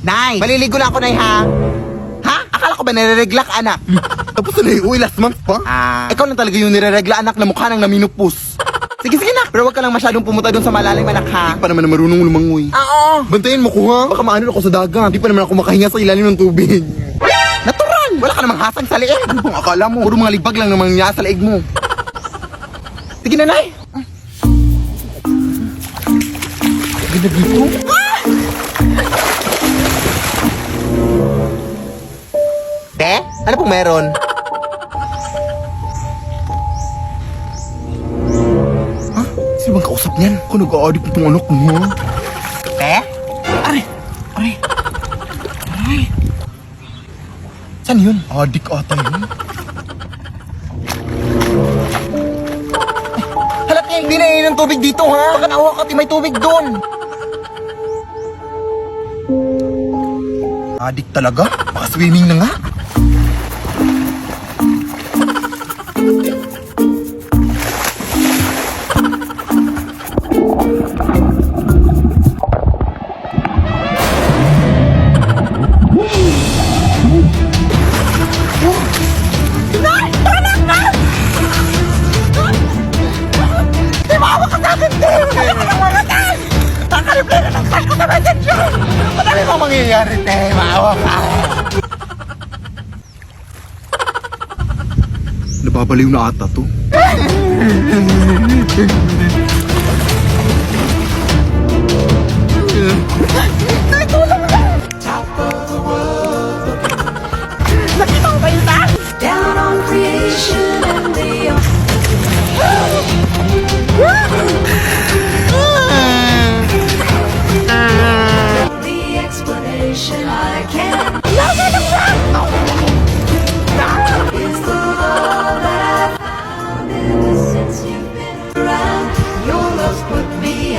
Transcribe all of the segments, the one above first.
Nay, maliligo lang ako, Nay, ha? Ha? Akala ko ba nireregla ka, anak? Tapos na uy, last month pa. Ikaw lang talaga yung nireregla, anak, na mukha nang naminupus. Sige, sige, nak. Pero wag ka lang masyadong pumunta dun sa malalim, anak, ha? Di pa naman na marunong lumangoy. Oo. Bantayan mo ko ha. Baka maano ako sa dagat. Di pa naman ako makahinga sa ilalim ng tubig. Natural! Wala ka namang hasang sa liig. Ano bang akala mo? Puro mga libag lang naman niya sa leeg mo. Sige na, Nay. Ganda dito. Te, ano pong meron? Ha? Sino bang kausap niyan? Ako nag-a-audit itong anak mo ha? Te? Aray! Aray! Aray! Saan yun? Adik ata yun. Halat niya, hindi na yun ang tubig dito, ha? Baka nawa ka, may tubig doon. Adik talaga? Baka swimming na nga. Madami mo mangyayari, te. Maawa ka. Nababaliw na ata to. Nakita ko kayo, ta? Down on creation and the explanation I can't is the love that I've found ever since you've been around. Your love's put me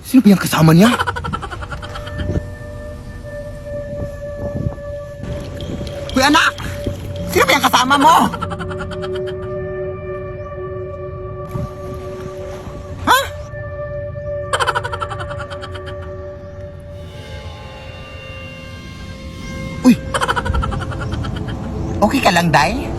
Sino ba yung kasama niya? Kuya, anak! Sino ba yung kasama mo? Ha? Uy! Okay ka lang, Day?